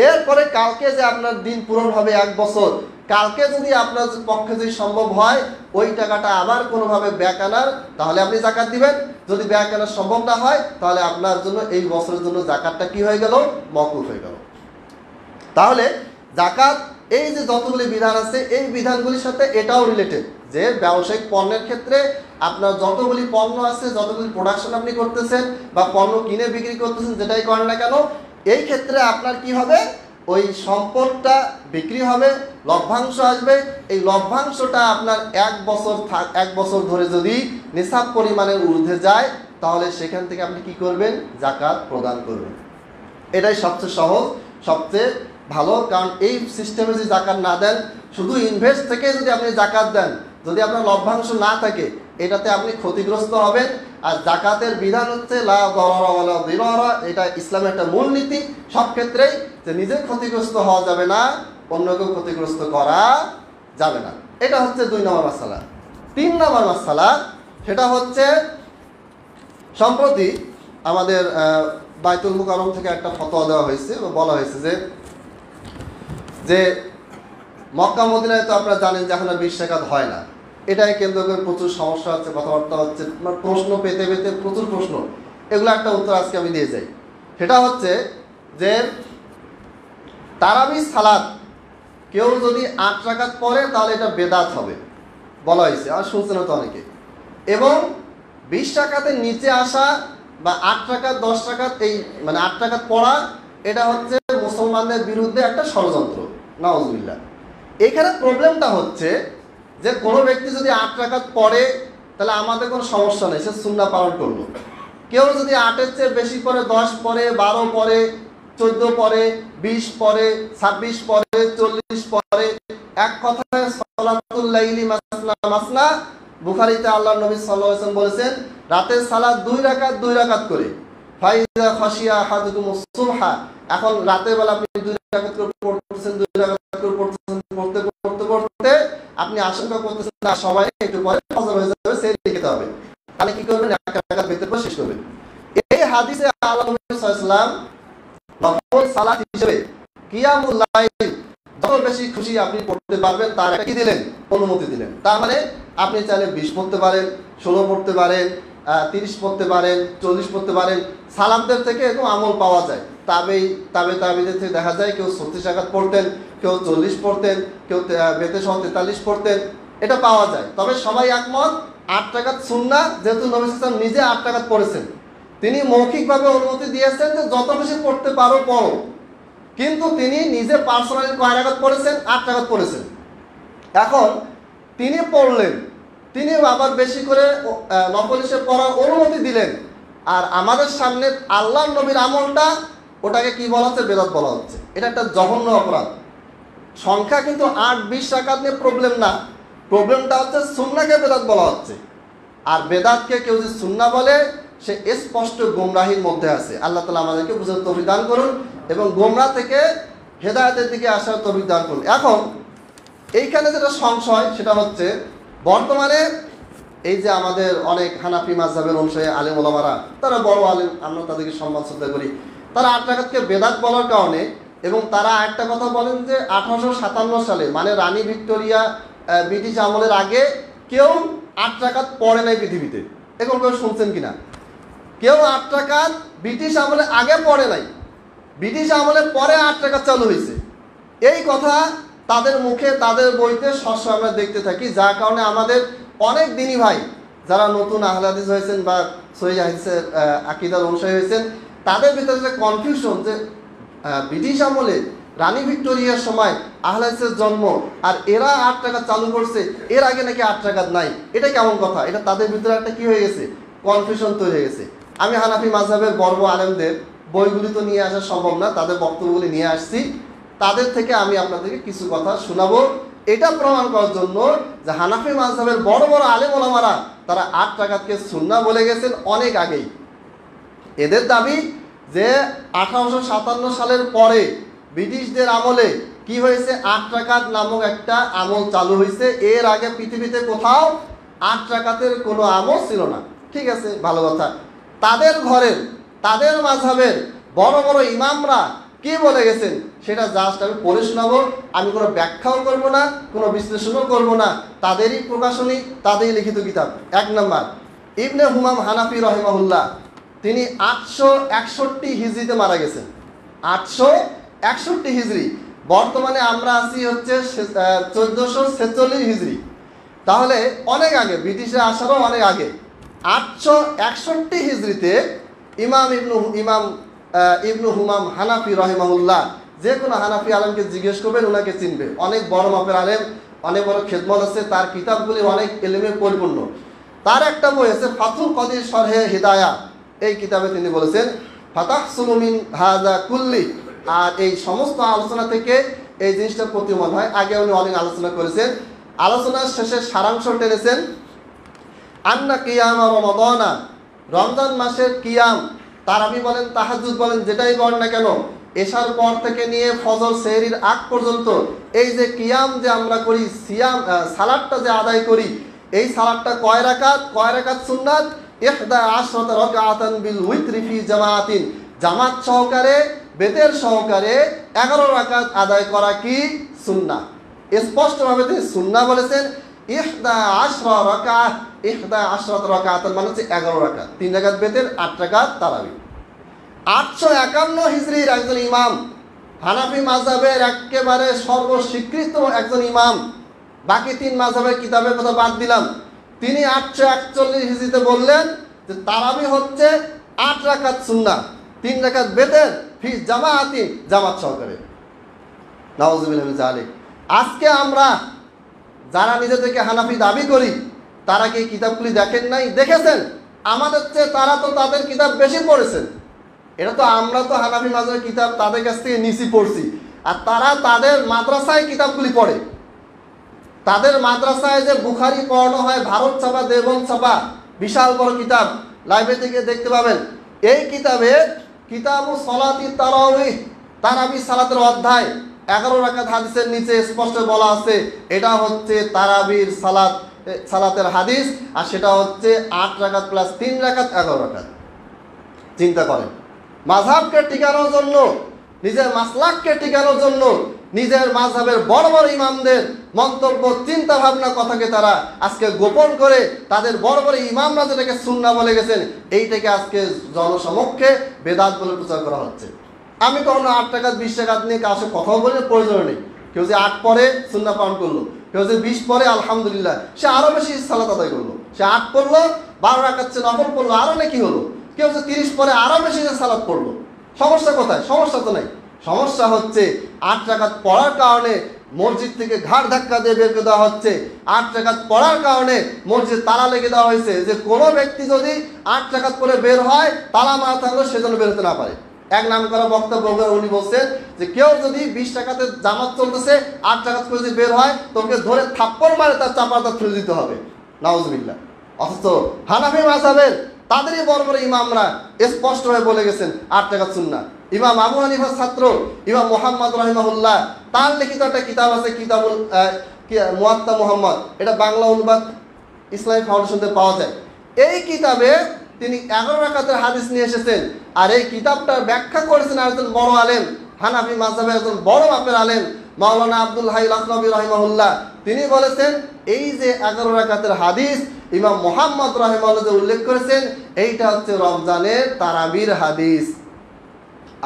এরপরে কালকে যে আপনার দিন পূরণ হবে 1 বছর, কালকে যদি আপনার পক্ষে যদি সম্ভব হয় ওই টাকাটা আবার কোনোভাবে ব্যাক আনার, তাহলে আপনি জাকাত দিবেন। যদি ব্যাক আনা সম্ভব না হয় তাহলে আপনার জন্য এই বছরের জন্য জাকাতটা কি হয়ে গেল, মওকুফ হয়ে গেল। তাহলে জাকাত এই যে যতগুলি বিধান আছে এই বিধানগুলির সাথে এটাও রিলেটেড, যে ব্যবসায়িক পণ্যের ক্ষেত্রে আপনার যতগুলি পণ্য আছে, যতগুলি প্রোডাকশন আপনি করতেছেন বা পণ্য কিনে বিক্রি করতেছেন, যেটাই করেন না কেন, এই ক্ষেত্রে আপনার কি হবে, ওই সম্পদটা বিক্রি হবে, লভ্যাংশ আসবে। এই লভ্যাংশটা আপনার 1 বছর ধরে যদি নিসাব পরিমাণের ঊর্ধ্বে যায়, তাহলে সেখান থেকে আপনি কি করবেন, জাকাত প্রদান করবেন। এটাই সবচেয়ে সহজ, সবচেয়ে ভালো। কারণ এই সিস্টেমে যদি জাকাত না দেন, শুধু ইনভেস্ট থেকে যদি আপনি জাকাত দেন, যদি আপনার লভ্যাংশ না থাকে, এটাতে আপনি ক্ষতিগ্রস্ত হবেন আর জাকাতের বিধান হচ্ছে লা দরারা ওয়ালা দিরারা, এটা ইসলামের একটা মূলনীতি। সব ক্ষেত্রেই যে নিজে ক্ষতিগ্রস্ত হওয়া যাবে না, অন্যকে ক্ষতিগ্রস্ত করা যাবে না। এটা হচ্ছে 2 নম্বর মাসআলা। 3 নম্বর মাসআলা, সেটা হচ্ছে সম্প্রতি আমাদের বাইতুল মুকাররম থেকে একটা ফতোয়া দেওয়া হয়েছে, বলা হয়েছে যে মক্কা মদিনায় তো আপনারা জানেন যে এখন 20 রাকাত হয় না। এটাই কেন্দ্র করে প্রচুর সমস্যা হচ্ছে, কথাবার্তা হচ্ছে, প্রশ্ন পেতে পেতে প্রচুর প্রশ্ন। এগুলো একটা উত্তর আজকে আমি দিয়ে যাই। সেটা হচ্ছে যে তারাবির সালাত কেউ যদি 8 রাকাত পড়ে তাহলে এটা বেদাত হবে, বলা হয়েছে। আর শুনছেন তো অনেকে। এবং 20 রাকাতের নিচে আসা বা 8 রাকাত 10 রাকাত, এই মানে 8 রাকাত পড়া, এটা হচ্ছে মুসলমানদের বিরুদ্ধে একটা ষড়যন্ত্র, নাউজুবিল্লাহ। এখানে প্রবলেমটা হচ্ছে যে কোনো ব্যক্তি যদি 8 রাকাত পড়ে তাহলে আমাদের কোনো সমস্যা নেই, সে সুন্নাহ পালন করলো। কেউ যদি 8-এর চেয়ে বেশি পড়ে, 10 পড়ে, 12 পড়ে, 14 পড়ে, 20 পড়ে, 26 পড়ে, 40 পড়ে, এক কথায় সালাতুল লাইলি মাসনা মাসনা। বুখারীতে আল্লাহর নবী সাল্লাল্লাহু আলাইহি ওয়াসাল্লাম বলেছেন, রাতের সালাত 2 রাকাত করে। ফাইজা খাশিয়া আহাদুকুমুস সুবহা, এখন রাতের বেলা আপনি 2 রাকাত করে পড়তেছেন, 2 রাকাত করে পড়তেছেন, পড়তে আপনি আশঙ্কা করতেছেন না সবাই একটু পরে ফজর হয়ে যাবে, সেই লিখতে হবে। তাহলে কি করবেন? 1 রাকাত ভিতরে পড়ে শেষ করবেন। এই হাদিসে আল্লাহ নবী সাল্লাল্লাহু আলাইহি ওয়াসাল্লাম নফল সালাত হিসেবে কিয়ামুল লাইল যত বেশি খুশি আপনি পড়তে পারবেন তার একটা কি দিলেন? অনুমতি দিলেন। তার মানে আপনি চাইলে 20 পড়তে পারেন, 16 পড়তে পারেন, 30 পড়তে পারেন, 40 পড়তে পারেন। সালাফদের থেকে এরকম আমল পাওয়া যায়। তাবেঈদের থেকে দেখা যায় কেউ 36 রাকাত পড়তেন, কেউ 40 পড়তেন, কেউ বেতে সহ 43 পড়তেন, এটা পাওয়া যায়। তবে সবাই একমত 8 রাকাত সুন্নাহ, যেহেতু নবী সাল্লাল্লাহু আলাইহি ওয়াসাল্লাম নিজে 8 রাকাত পড়েছেন, তিনি মৌখিকভাবে অনুমতি দিয়েছেন যে যত বেশি পড়তে পারো পড়ো। কিন্তু তিনি নিজে পার্সোনালি কয় রাকাত পড়েছেন? 8 রাকাত পড়েছেন। এখন তিনি পড়লেন, তিনি আবার বেশি করে নফল হিসেবে পড়ার অনুমতি দিলেন। আর আমাদের সামনে আল্লাহর নবীর আমলটা, ওটাকে কি বলা হচ্ছে? বেদাত বলা হচ্ছে। এটা একটা জঘন্য অপরাধ। সংখ্যা কিন্তু 8-20 রাকাত নিয়ে প্রবলেম না, প্রবলেমটা হচ্ছে সুন্নাহকে বেদাত বলা হচ্ছে। আর বেদাতকে কেউ যদি সুন্নাহ বলে সে স্পষ্ট গোমরাহির মধ্যে আছে। আল্লাহ তাআলা আমাদেরকে বুঝার তৌফিক দান করুন এবং গোমরাহ থেকে হেদায়েতের দিকে আসার তৌফিক দান করুন। এখন এইখানে যেটা সংশয় সেটা হচ্ছে, বর্তমানে এই যে আমাদের অনেক হানাফি মাযহাবের অনুসারী আলেম ওলামারা, তারা বড় আলেম, আমরা তাদেরকে সম্মান শ্রদ্ধা করি, তারা 8 রাকাতকে বেদাত বলার কারণে, এবং তারা একটা কথা বলেন যে 1857 সালে মানে রানী ভিক্টোরিয়া ব্রিটিশ আমলের আগে কেউ 8 রাকাত পড়ে নাই পৃথিবীতে। এখন কেউ শুনছেন কিনা? কেউ 8 রাকাত ব্রিটিশ আমলে আগে পড়ে নাই, ব্রিটিশ আমলের পরে 8 রাকাত চালু হয়েছে। এই কথা তাদের মুখে, তাদের বইতে সবসময় আমরা দেখতে থাকি, যার কারণে আমাদের অনেক দিনই ভাই যারা নতুন আহলে হাদিস হয়েছেন বা সহিহ হাদিসের আকীদার অনুসারী হয়েছেন, তাদের ভিতরে যে কনফিউশন যে ব্রিটিশ আমলে রানী ভিক্টোরিয়ার সময় আহলে হাদিসের জন্ম, আর এরা 8 রাকাত চালু করছে, এর আগে নাকি 8 রাকাত নাই, এটা কেমন কথা? এটা তাদের ভিতরে একটা কি হয়ে গেছে? কনফিউশন তৈরি হয়ে গেছে। আমি হানাফি মাযহাবের বড় আলেমদের বইগুলি তো নিয়ে আসা সম্ভব না, তাদের বক্তব্যগুলি নিয়ে আসছি, তাদের থেকে আমি আপনাদেরকে কিছু কথা শোনাবো, এটা প্রমাণ করার জন্য যে হানাফি মাযহাবের বড় বড় আলেম ওলামারা তারা 8 রাকাতকে সুন্নাহ বলে গেছেন অনেক আগেই। এদের দাবি যে 1857 সালের পরে ব্রিটিশদের আমলে কি হয়েছে? 8 রাকাত নামক একটা আমল চালু হয়েছে। এর আগে পৃথিবীতে কোথাও 8 রাকাতের কোনো আমল ছিল না। ঠিক আছে, ভালো কথা। তাদের ঘরের, তাদের মাযহাবের বড় বড় ইমামরা কি বলে গেছেন সেটা জাস্ট আমি পড়ে শোনাবো। আমি কোনো ব্যাখ্যাও করব না, কোনো বিশ্লেষণও করব না, তাদেরই প্রকাশনী, তাদেরই লিখিত কিতাব। 1 নম্বর, ইবনে হুমাম হানাফি রহিমাহুল্লাহ, তিনি 861 হিজরিতে মারা গেছেন। 861 হিজরি। বর্তমানে আমরা আছি হচ্ছে 1446 হিজরি। তাহলে অনেক আগে, ব্রিটিশরা আসারও অনেক আগে। 861 হিজরিতে ইমাম ইবনু হুমাম হানাফি রহিমাহুল্লাহ, যে কোনো হানাফি আলেমকে জিজ্ঞেস করবেন, ওনাকে চিনবে। অনেক বড় মাপের আলেম, অনেক বড় খেদমত আছে, তার কিতাবগুলি অনেক এলেমে পরিপূর্ণ। তার একটা বই আছে ফাতুল কদির শরহে হিদায়া, এই কিতাবে তিনি বলেছেন ফাতাহসুলু মিন হাযা কুল্লি, আর এই সমস্ত আলোচনা থেকে এই জিনিসটা প্রতীয়মান হয়। আগে উনি অনেক আলোচনা করেছেন, আলোচনার শেষে সারাংশ টেনেছেন, আন্না কিয়ামা রমাদানা রমজান মাসের কিয়াম, তারাবি বলেন, তাহাজ্জুদ বলেন, যেটাই বলেন না কেন, এশার পর থেকে নিয়ে ফজর সেহরির আগ পর্যন্ত এই যে কিয়াম যে আমরা করি, সিয়াম সালাতটা যে আদায় করি, এই সালাতটা কয় রাকাত সুন্নাত? 11 রাকাতান বিল উইতরি ফি জামাআতিন, জামাত সহকারে, বেতের সহকারে 11 রাকাত আদায় করা কি সুন্নাহ। স্পষ্টভাবে তিনি সুন্নাহ বলেছেন। 11 রাকাত, 11 রাকাতান মানে হচ্ছে 11 রাকাত, 3 রাকাত বেতের, 8 রাকাত তারাবি। 851 হিজরির একজন ইমাম, হানাফি মাযহাবের একেবারে সর্বস্বীকৃত একজন ইমাম, বাকি 3 মাযহাবের কিতাবের কথা বাদ দিলাম, তিনি 841 হিজরিতে বললেন যে তারাবি হচ্ছে 8 রাকাত সুন্নাহ, 3 রাকাত বেতের, ফি জামাআতি, জামাত সহকারে। নাউযুবিল্লাহি মিন যালিক। আজকে আমরা যারা নিজেদেরকে হানাফি দাবি করি, তারা কি কিতাবগুলি দেখেন নাই? দেখেছেন। আমাদের চেয়ে তারা তো তাদের কিতাব বেশি পড়েছেন। এটা তো আমরা তো হানাফি মাযহাবের কিতাব তাদের কাছ থেকে নিচি পড়ছি, আর তারা তাদের মাদ্রাসায় কিতাবগুলি পড়ে। তাদের মাদ্রাসায় যে বুখারী পড়ানো হয়, ভারত ছাপা, দেওবন্দ ছাপা, বিশাল বড় কিতাব, লাইব্রেরি থেকে দেখতে পাবেন। এই কিতাবে কিতাবু সলাতি তারাবিহ, তারাবি সালাতের অধ্যায় 11 রাকাত হাদিসের নিচে স্পষ্ট বলা আছে এটা হচ্ছে তারাবির সালাতের হাদিস, আর সেটা হচ্ছে 8 রাকাত প্লাস 3 রাকাত, 11 রাকাত। চিন্তা করেন, মাযহাবকে টিকানোর জন্য, নিজের মাসলাককে টিকানোর জন্য, নিজের মাযহাবের বড় বড় ইমামদের মন্তব্য, চিন্তা ভাবনা, কথাকে তারা আজকে গোপন করে তাদের বড় বড় ইমামরা যেটাকে সুন্নাহ বলে গেছেন, এইটাকে আজকে জনসমক্ষে বেদাত বলে প্রচার করা হচ্ছে। আমি কখনো 8 রাকাত 20 রাকাত নিয়ে কারোর সাথে কথা বলে প্রয়োজন নেই। কেউ যে 8 পরে সুন্নাহ পালন করলো, কেউ যে 20 পরে আলহামদুলিল্লাহ, সে আরো বেশি সালাত আদায় করলো। সে 8 পড়লো, 12 রাকাত সে নফল পড়লো, আরো নাকি হলো। কেউ যে 30 পরে আরো বেশি সালাত পড়লো। সমস্যা কোথায়? সমস্যা তো নাই। সমস্যা হচ্ছে 8 রাকাত পড়ার কারণে মসজিদ থেকে ঘাড় ধাক্কা দিয়ে বের করে দেওয়া হচ্ছে। 8 রাকাত পড়ার কারণে মসজিদ তালা লেগে দেওয়া হয়েছে, যে কোনো ব্যক্তি যদি 8 রাকাত করে বের হয়, তালা মারা থাকলেও সে যেন বের হতে না পারে। এক নাম করা বক্তব্য উনি বলছেন যে কেউ যদি 20 টাকাতে জামাত চলতেছে, 8 রাকাত করে যদি বের হয়, তোকে ধরে থাপ্পড় মারে তার চাপাটা ফেলে দিতে হবে। নাউজুবিল্লাহ। অথচ হানাফি মাযহাবের তাদেরই বড় বড় ইমামরা স্পষ্টভাবে বলে গেছেন 8 রাকাত সুন্নাহ। ইমাম আবু হানিফার ছাত্র ইমাম মুহাম্মদ রাহিমাহুল্লাহ, তার লিখিত একটা কিতাব আছে, কিতাবুল মুয়াত্তা মুহাম্মদ, এটা বাংলা অনুবাদ ইসলামিক ফাউন্ডেশন থেকে পাওয়া যায়। এই কিতাবে তিনি 11 রাকাতের হাদিস নিয়ে এসেছেন, আর এই কিতাবটার ব্যাখ্যা করেছেন একজন বড় আলেম, হানাফি মাযহাবের একজন বড় মাপের আলেম, মাওলানা আব্দুল হাই লখনবী রাহিমাহুল্লাহ। তিনি বলেছেন এই যে 11 রাকাতের হাদিস ইমাম মুহাম্মদ রাহিমাহুল্লাহ যে উল্লেখ করেছেন, এইটা হচ্ছে রমজানের তারাবির হাদিস,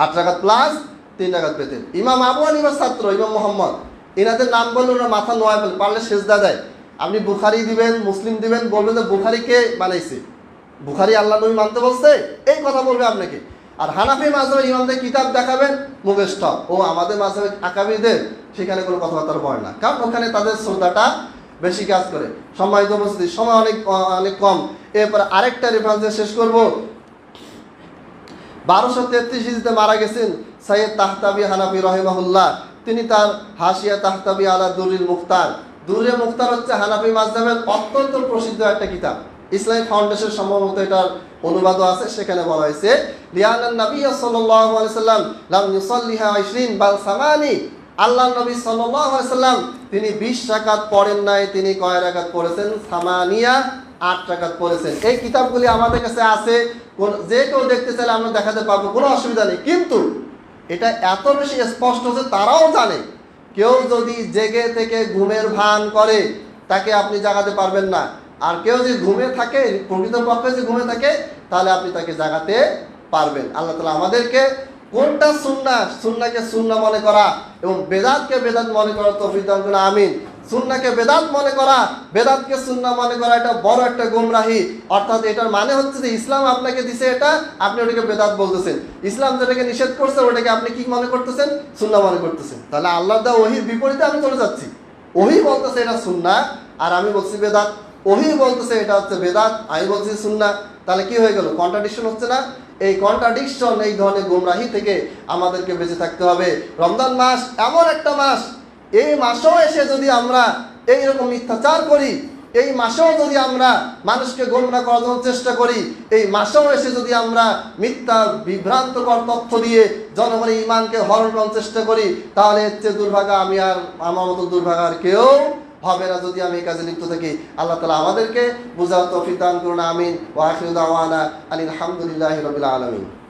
8 রাকাত প্লাস 3 রাকাত পেতেন। ইমাম আবু হানিফার ছাত্র ইমাম মুহাম্মদ, এনাদের নাম বললে ওরা মাথা নোয়া ফেলে, পারলে সেজদা দেয়। আপনি বুখারি দিবেন, মুসলিম দিবেন, বলবেন যে বুখারি কে বানাইছে, বুখারি আল্লাহ নবী মানতে বলছে, এই কথা বলবে আপনাকে। আর হানাফি মাযহাবের ইমামদের কিতাব দেখাবেন, মুখস্থ। ও আমাদের মাযহাবের আকাবিরদের সেখানে কোনো কথাবার্তা বলে না, কারণ ওখানে তাদের শ্রদ্ধাটা বেশি কাজ করে। সম্মানিত উপস্থিতি, সময় অনেক কম। এরপরে আরেকটা রেফারেন্স শেষ করব। 1233 হিজরিতে মারা গেছেন সৈয়দ তাহতাবি হানাফি রাহিমাহুল্লাহ। তিনি তার হাসিয়া তাহতাবি আলা দুরুল মুখতার, দুরুল মুখতার হচ্ছে হানাফি মাযহাবের অত্যন্ত প্রসিদ্ধ একটা কিতাব। ইসলামিক ফাউন্ডেশন সম্ভবত এটার অনুবাদও আছে। সেখানে বলা হয়েছে লিআন্নান নবী সাল্লাল্লাহু আলাইহি সাল্লাম লাম ইউসাল্লিহা 20 বাল সামানি, আল্লাহ নবী সাল্লাল্লাহু আলাইহি সাল্লাম তিনি 20 রাকাত পড়েন নাই, তিনি কয় রাকাত পড়েছেন? সামানিয়া, 8 রাকাত পড়েছেন। এই কিতাবগুলি আমাদের কাছে আছে, যে কেউ দেখতে চাইলে আমরা দেখাতে পারবো, কোনো অসুবিধা নেই। কিন্তু এটা এত বেশি স্পষ্ট যে তারাও জানে, কেউ যদি জেগে থেকে ঘুমের ভান করে তাকে আপনি জাগাতে পারবেন না। আর কেউ যদি ঘুমে থাকে, প্রকৃতপক্ষে যে ঘুমে থাকে, তাহলে আপনি তাকে জাগাতে পারবেন। আল্লাহ তাআলা আমাদেরকে কোনটা সুন্নাহ, সুন্নাহকে সুন্নাহ মনে করা এবং বেদাতকে বেদাত মনে করার তৌফিক দান করুন, আমিন। সুন্নাহকে বেদাত মনে করা, বেদাতকে সুন্নাহ মনে করা, এটা বড় একটা গোমরাহি। অর্থাৎ এটার মানে হচ্ছে যে ইসলাম আপনাকে দিছে এটা, আপনি ওটাকে বেদাত বলতেছেন। ইসলাম যেটাকে নিষেধ করছে ওটাকে আপনি কি মনে করতেছেন? সুন্নাহ মনে করতেছেন। তাহলে আল্লাহ দা ওহির বিপরীতে আমি চলে যাচ্ছি। ওহি বলতেছে এটা সুন্নাহ, আর আমি বলছি বেদাত। ওহি বলতেছে এটা হচ্ছে বেদাত, আমি বলছি সুন্নাহ। তাহলে কি হয়ে গেল? কন্ট্রাডিকশন হচ্ছে না? এই কন্ট্রাডিকশন, এই ধরনের গোমরাহি থেকে আমাদেরকে বেঁচে থাকতে হবে। রমজান মাস এমন একটা মাস, এই মাসেও এসে যদি আমরা এইরকম মিথ্যাচার করি, এই মাসেও যদি আমরা মানুষকে গোমরাহ করার জন্য চেষ্টা করি, এই মাসেও এসে যদি আমরা মিথ্যা বিভ্রান্তকর তথ্য দিয়ে জনগণের ঈমানকে হরণ করার চেষ্টা করি, তাহলে এর চেয়ে দুর্ভাগা আমি আর আমার মতো দুর্ভাগা আর কেউ হবে না যদি আমি এই কাজে লিপ্ত থাকি। আল্লাহ তাআলা আমাদেরকে বুঝার তৌফিক দান করুন। আমিন। ওয়া আখিরু দাওয়ানা আনিল হামদুলিল্লাহি রাব্বিল আলামিন।